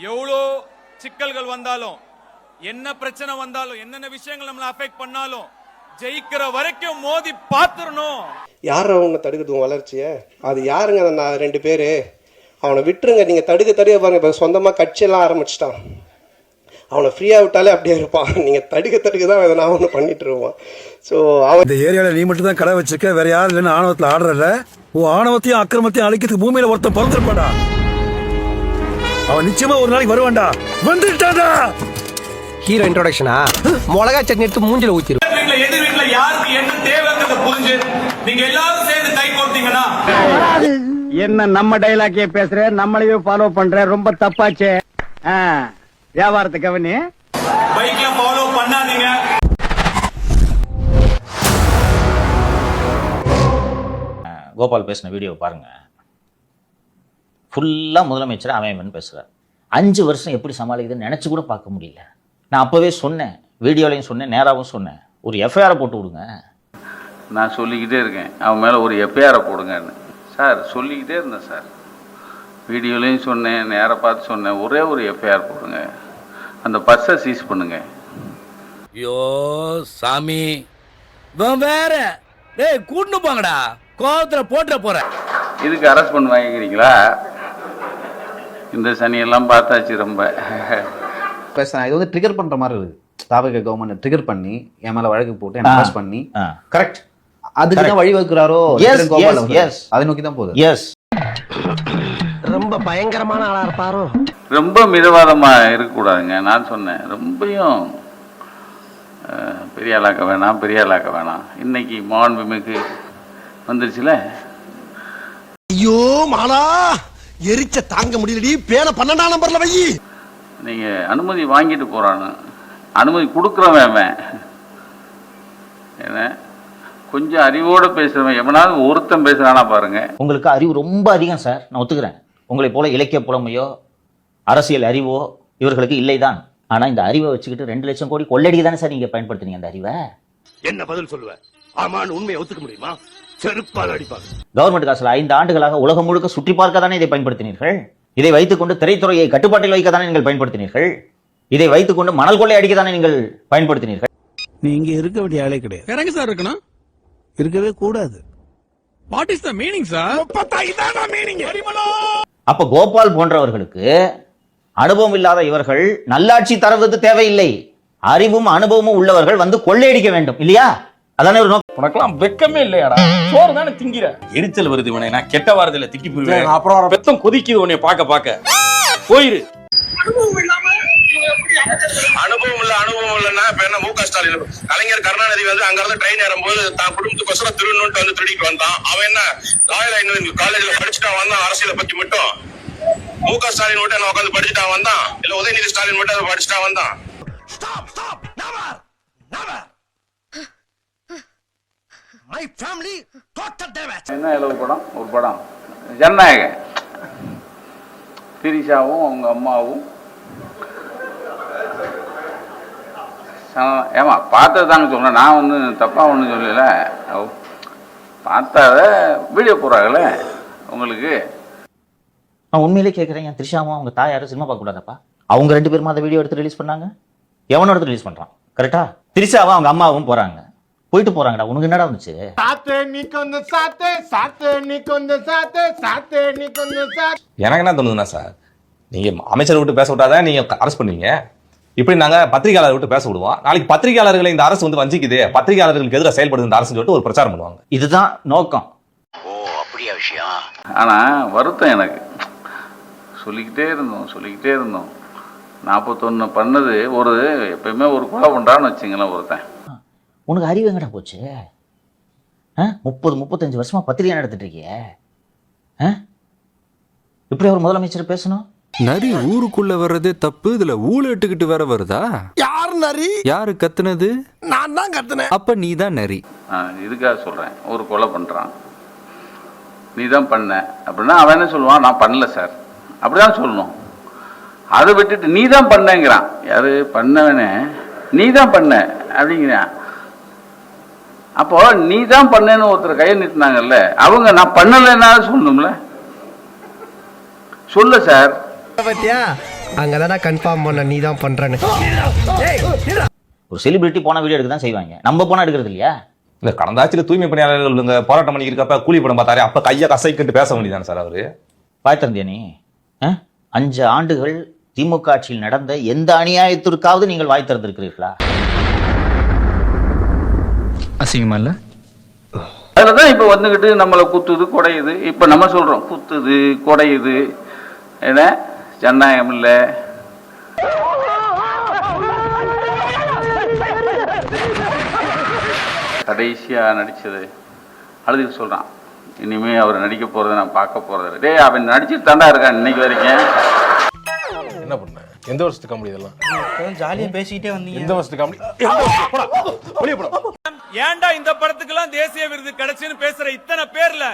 எவ்வளோ சிக்கல்கள் வந்தாலும் என்ன பிரச்சனை வந்தாலும் என்னென்ன விஷயங்கள் நம்மளை அஃபெக்ட் பண்ணாலும் ஜெயிக்கிற வரைக்கும் மோதி பார்த்துடணும். யார் அவங்க தடுக்குது வளர்ச்சியை? அது யாருங்க? நான் 2 பேர் அவனை விட்டுருங்க. நீங்கள் தடுக்க பாருங்க. இப்போ சொந்தமாக கட்சியெல்லாம் ஆரம்பிச்சிட்டான். அவனை ஃப்ரீயாக விட்டாலே அப்படியே இருப்பான். நீங்கள் தடுக்க தான் எதனா ஒன்று பண்ணிட்டு இருப்பான். ஸோ அவன் இந்த ஏரியாவில் நீ மட்டும் தான் கடை வச்சிருக்க, வேற யாரும் இல்லைன்னு ஆணவத்தில் ஆடுறல. ஆணவத்தையும் அக்கிரமத்தையும் அழிக்கிறதுக்கு பூமியில ஒருத்தன் பிறந்திருப்பாடா. அவன் நிச்சயமா ஒரு நாளைக்கு வருவான்டா. வந்துட்டாடா. ஹீரோ இன்ட்ரோடக்ஷனா? மிளகா சட்னி எடுத்து மூஞ்சில ஊத்திரு. எதிர் வீட்டுல யாருக்கு என்ன தேவைங்கிறத புரிஞ்சு நீங்க எல்லாரும் சேர்ந்து கை கோர்த்தீங்கன்னா என்ன நம்ம டைலாக்கே பேசுற, நம்மளையே ஃபாலோ பண்ற, ரொம்ப தப்பாச்சே. வியாபாரத்தை கவனி. பைக்ல ஃபாலோ பண்ணாதீங்க. கோபால் பேசின வீடியோ பாருங்க. ஃபுல்லா முதலமைச்சர் அவன் பேசுறார். 5 வருஷம் எப்படி சமாளிக்குதுன்னு நினைச்சு கூட பார்க்க முடியல. நான் அப்பவே சொன்னேன், வீடியோலையும் சொன்னேன், நேராகவும் சொன்னேன், ஒரு எஃப்ஐஆர் போட்டு விடுங்க. நான் சொல்லிக்கிட்டே இருக்கேன், அவன் மேலே ஒரு எஃப்ஐஆரை போடுங்கன்னு. சார் சொல்லிக்கிட்டே இருந்தேன் சார், வீடியோலையும் சொன்னேன், நேராக பார்த்து சொன்னேன், ஒரே ஒரு எஃப்ஐஆர் போடுங்க, அந்த பஸ்ஸை சீஸ் பண்ணுங்க. ஐயோ சாமி, வேற டேய் கூட்டு போங்கடா, கோவத்தில் போட்டுற போறேன். இதுக்கு அரெஸ்ட் பண்ணி வாங்கிக்கிறீங்களா? இந்த சனியெல்லாம் பார்த்தாச்சு ரொம்ப. பேசுறேன், இது வந்து ட்ரிகர் பண்ற மாதிரி இருக்கு. தாவக கவர்மெண்ட் ட்ரிகர் பண்ணி என் மேல வழக்கு போட்டு என்ன பாஸ் பண்ணி கரெக்ட் அதுக்கு தான் வழி வகுக்கிறாரோ. அதை நோக்கி தான் போகுது. எஸ், ரொம்ப பயங்கரமான ஆளா இருப்பாரோ. ரொம்ப மிதவாதமா இருக்கக்கூடாதுங்க. நான் சொன்னேன், ரொம்பயும் பெரிய ஆளாக்க வேணாம். இன்னைக்கு மாண்புமிகு வந்துருச்சுல. ஐயோ மாலா, எரிச்ச தாங்க முடியலடி. பேன 12ஆம் நம்பர்ல வை. நீங்க அனுமதி வாங்கிட்டு போறான்னு, அனுமதி கொடுக்குறவன் என்ன கொஞ்சம் அறிவோடு பேசுறவன் எவனாவது ஒருத்தன் பேசுறானா பாருங்க. உங்களுக்கு அறிவு ரொம்ப அதிகம் சார், நான் ஒத்துக்கிறேன். உங்களை போல இலக்கிய புலமையோ அரசியல் அறிவோ இவர்களுக்கு இல்லைதான். ஆனா இந்த அறிவை வச்சுக்கிட்டு 2 லட்சம் கோடி கொள்ளடிக்கு தானே சார் நீங்க பயன்படுத்துறீங்க அந்த அறிவை. என்ன பதில் சொல்லுவேன்? ஆமான்னு உண்மையை ஒத்துக்க முடியுமா? செருப்பால் அடிப்பாங்க. கவர்மெண்ட் காசுல 5 ஆண்டுகளாக உலகம் முழுக்க சுற்றி பார்க்க தானே இதை பயன்படுத்தினீர்கள். இதை வைத்துக்கொண்டு திரைத்துறையை கட்டுப்பாட்டில் வைக்க தானே நீங்கள் பயன்படுத்தினீர்கள். இதை வைத்துக்கொண்டு மணல் கொள்ளை அடிக்க தானே நீங்கள் பயன்படுத்தினீர்கள். நீங்க இருக்க வேண்டிய ஆளே கிடையாது. இறங்க சார் இருக்கணும், இருக்கவே கூடாது. What is the meaning sir? அப்ப கோபால் போன்றவர்களுக்கு அனுபவம் இல்லாத இவர்கள் நல்லாட்சி தருவது தேவையில்லை, அறிவும் அனுபவமும் உள்ளவர்கள் வந்து கொள்ளையடிக்க வேண்டும் இல்லையா? அதானே ஒரு நோக்கம். உனக்கெல்லாம் வெக்கமே இல்லையாடா? சோறு தானே திங்கிற. எரிச்சல் வருது இவனை, நான் கெட்ட வாரத்துல திக்கி போயிருவேன். அப்புறம் பெத்தம் கொதிக்குது உன்னை பார்க்க போயிரு. அனுபவம் இல்லைன்னா இப்ப என்ன மு க ஸ்டாலின் கலைஞர் கருணாநிதி வந்து அங்க இருந்து ட்ரெயின் ஏறும்போது தான் குடும்பத்துக்கோசரம் திருநூட்டு வந்து திருடிட்டு வந்தான். அவன் என்ன ராயல் காலேஜ்ல படிச்சுட்டா வந்தான் அரசியலை பத்தி மட்டும். மு க ஸ்டாலின் மட்டும் என்ன உட்காந்து படிச்சுட்டா வந்தான், இல்ல உதயநிதி ஸ்டாலின் மட்டும் படிச்சுட்டா வந்தான். என்ன இலவு படம்? ஒரு படம் ஜனநாயகன். திரிஷாவும் அவங்க அம்மாவும் ஏமா பார்த்தது தாங்க சொல்றேன். நான் ஒன்றும் தப்பா ஒன்றும் சொல்லல. பார்த்தாத வீடியோ போடுறாங்களே உங்களுக்கு. நான் உண்மையிலே கேட்குறேன், என் திரிஷாவும் அவங்க தாயாரும் சினிமா பார்க்க கூடாதப்பா? அவங்க 2 பேருமா அந்த வீடியோ எடுத்து ரிலீஸ் பண்ணாங்க. எவனோட எடுத்து ரிலீஸ் பண்றான்? கரெக்டா? திரிஷாவும் அவங்க அம்மாவும் போயிட்டு போறாங்கடா. உனக்கு என்னடா வந்துச்சு? எனக்கு என்ன தோணுதுன்னா சார், நீங்க அமைச்சரை விட்டு பேச விட்டாதான் நீங்க அரெஸ்ட் பண்ணுவீங்க. இப்படி நாங்க பத்திரிகையாளர் விட்டு பேச விடுவோம். நாளைக்கு பத்திரிகையாளர்களை இந்த அரசு வந்து வஞ்சிக்குது, பத்திரிகையாளர்களுக்கு எதிராக செயல்படுது இந்த அரசு சொல்லிட்டு ஒரு பிரச்சாரம் பண்ணுவாங்க. இதுதான் நோக்கம். ஓ அப்படியா விஷயம்? ஆனா வருத்தம் எனக்கு. சொல்லிக்கிட்டே இருந்தோம் 41 பண்ணது ஒரு எப்பயுமே ஒரு கொலை பண்றான்னு வச்சுங்களேன் ஒருத்தன். உனக்கு அறிவு எங்கடா போச்சு? 30-35 வருஷமா பத்திரிகை நடத்திட்டு இருக்கிய. இப்படி ஒரு முதலமைச்சர் பேசணும்? நரி ஊருக்குள்ள வர்றதே தப்பு, இதுல ஊழட்டுக்கிட்டு வேற வருதா? யார் நரி? யாரு கத்துனது? நான் தான் கத்துனேன். அப்ப நீ தான் நரி. இதுக்காக சொல்றேன், ஒரு கொலை பண்றான், நீ தான் பண்ண அப்படின்னா அவன் என்ன சொல்லுவான்? நான் பண்ணல சார், அப்படிதான் சொல்லணும். அதை விட்டுட்டு நீ தான் பண்ணங்கிறான். யாரு பண்ணவனே? நீ தான் பண்ண அப்படிங்கிறான். அப்போ நீ தான் பண்ணேன்னு ஒருத்தர் கையை நிறுத்தினாங்கல்ல, அவங்க நான் பண்ணலைன்னா சொல்லணும்ல. சொல்ல சார். பத்தியா அங்கதானே கன்ஃபார்ம் பண்ண நீ தான் பண்றேன்னு. ஒரு செலிபிரிட்டி போன வீடியோ எடுக்க தான் செய்வாங்க, நம்ம போனா எடுக்கிறது இல்லையா? இல்ல கடந்த ஆட்சியில தூய்மை பணியாளர்கள் இங்க போராட்டம் பண்ணிக்கிறப்ப கூலி படம் பார்த்தாரு, அப்ப கையை கசைக்கிட்டு பேச வேண்டியதானே சார் அவரு? பாய்த்தந்தியா நீ 5 ஆண்டுகள் திமுக ஆட்சியில் நடந்த எந்த அநியாயத்திற்காவது நீங்கள் வாய் திறந்திருக்கிறீர்களா? அசிங்கமா இல்ல? அதுலதான் இப்ப வந்துகிட்டு நம்மளை குத்துது கொடையுது. இப்ப நம்ம சொல்றோம் குத்துது கொடையுது, என்ன ஜனநாயகம் இல்ல. கடைசியா நடிச்சது அழுதுக்கு சொல்றான், இனிமே அவர் நடிக்க போறதை நான் பார்க்க போறது. டேய் அவன் நடிச்சுட்டு தாண்டா இருக்கான் இன்னைக்கு வரைக்கும். என்ன பண்ண? எந்த வருஷத்துக்கு காமெடி இதெல்லாம்? ஜாலியா பேசிக்கிட்டே வந்தீங்க. எந்த வருஷத்துக்கு காமெடி? ஏன்டா இந்த படத்துக்கெல்லாம் தேசிய விருது கிடைச்சுன்னு பேசுற இத்தனை பேர்ல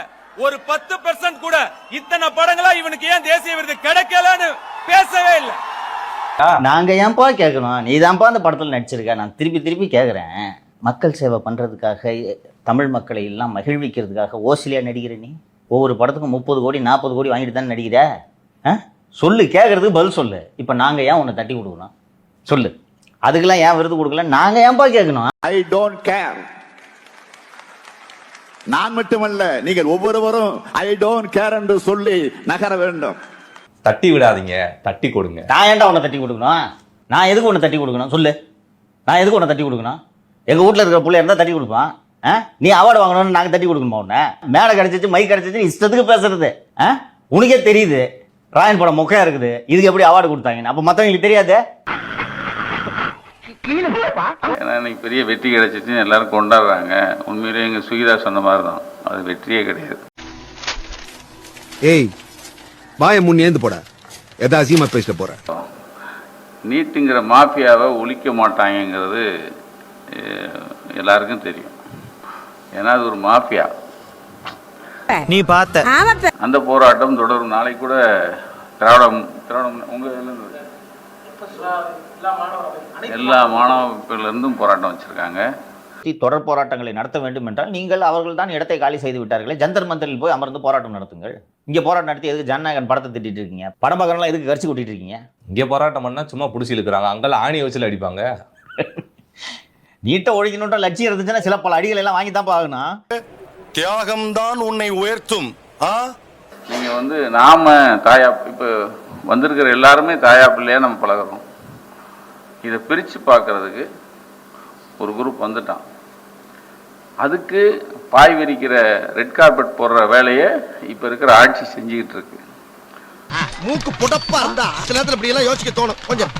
ஒரு 10% கூட இத்தனை படங்களா இவனுக்கு ஏன் தேசிய விருது கிடைக்கலன்னு பேசவே இல்லை. நாங்க ஏன்பா கேட்கணும்? நீ தான்ப்பா அந்த படத்துல நடிச்சிருக்க. நான் திருப்பி திருப்பி கேட்கறேன், மக்கள் சேவை பண்றதுக்காக, தமிழ் மக்களை எல்லாம் மகிழ்விக்கிறதுக்காக ஓசிலியா நடிக்கிற நீ? ஒவ்வொரு படத்துக்கும் 30 கோடி 40 கோடி வாங்கிட்டு தானே நடிக்கிற? சொல்லு, கேட்கறதுக்கு பதில் சொல்லு. இப்ப நாங்க ஏன் உன்னை தட்டி கொடுக்கணும் சொல்லு? அதுக்கெல்லாம் ஏன் விருது கொடுக்கல? நாங்க ஏன்பா கேட்கணும்? I don't care. நான் மட்டுமல்ல, நீங்கள் ஒவ்வொருவரும் ஐ டோன்ட் கேர் என்று சொல்லி நகர வேண்டும். தட்டி விடாதீங்க, தட்டி கொடுங்க. நான் ஏன்டா உன்னை தட்டி கொடுக்கணும்? நான் எதுக்கு உன்னை தட்டி கொடுக்கணும் சொல்லு? நான் எதுக்கு உன்னை தட்டி கொடுக்கணும்? எங்க வீட்டுல இருக்கிற பிள்ளை இருந்தா தட்டி கொடுப்பான். நீ அவார்டு வாங்கணும்னு நாங்க தட்டி கொடுக்கணுமா? உன்னை மேடை கிடைச்சிச்சு மைக் கிடைச்சிச்சு இஷ்டத்துக்கு பேசுறது உனக்கே தெரியுது. ராயன் படம் மொக்கையா இருக்குது, இதுக்கு எப்படி அவார்டு கொடுத்தாங்க? அப்ப மத்தவங்களுக்கு தெரியாது? ஏன்னா இன்னைக்கு பெரிய வெற்றி கிடைச்சிச்சுன்னு எல்லாரும் கொண்டாடுறாங்க. உண்மையிலேயே எங்க சுகிதா சொன்ன மாதிரி தான், அது வெற்றியே கிடையாது. ஏய் வாய முன்னேந்து போட, எதா அசியமா பேசிட்டு போற. நீட்டுங்கிற மாஃபியாவை ஒழிக்க மாட்டாங்கிறது எல்லாருக்கும் தெரியும். ஏன்னா அது ஒரு மாஃபியா. நீ பார்த்த அந்த போராட்டம் தொடரும். நாளைக்கு கூட திராவிடம் உங்க எல்லா மாணவர்கள் இருந்தும் போராட்டம் வச்சிருக்காங்க. தொடர் போராட்டங்களை நடத்த வேண்டும் என்றால் நீங்கள் அவர்கள் தான் இடத்தை காலி செய்து விட்டார்களே, ஜந்தர் மந்தரில் போய் அமர்ந்து போராட்டம் நடத்துங்கள். இங்க போராட்டம் நடத்தி எதுக்கு ஜனநாயகன் படத்தை திட்டிட்டு இருக்கீங்க? படம் பார்க்கறவங்க எதுக்கு கரிச்சு கூட்டிட்டு இருக்கீங்க? இங்க போராட்டம் பண்ணா சும்மா புடிச்சு இழுக்கிறாங்க, அங்கெல்லாம் ஆணியை வச்சுல அடிப்பாங்க. நீட்டை ஒழிக்கணுன்ற லட்சியம் இருந்துச்சுன்னா சில பல அடிகள் எல்லாம் வாங்கி தான் பார்க்கணும். தியாகம் தான் உன்னை உயர்த்தும். நீங்க நாம தாயா இப்ப வந்திருக்கிற எல்லாருமே தாயா பிள்ளையா நம்ம பழகிறோம். இதை பிரிச்சு பார்க்கறதுக்கு ஒரு குரூப் வந்துட்டான். அதுக்கு பாய் விரிக்கிற ரெட் கார்பெட் போடுற வேலையை இப்ப இருக்கிற ஆட்சி செஞ்சுக்கிட்டு இருக்கு. மூக்கு புடப்பா இருந்தா சில நேரத்துல இப்படி எல்லாம் யோசிக்க தோணும் கொஞ்சம்.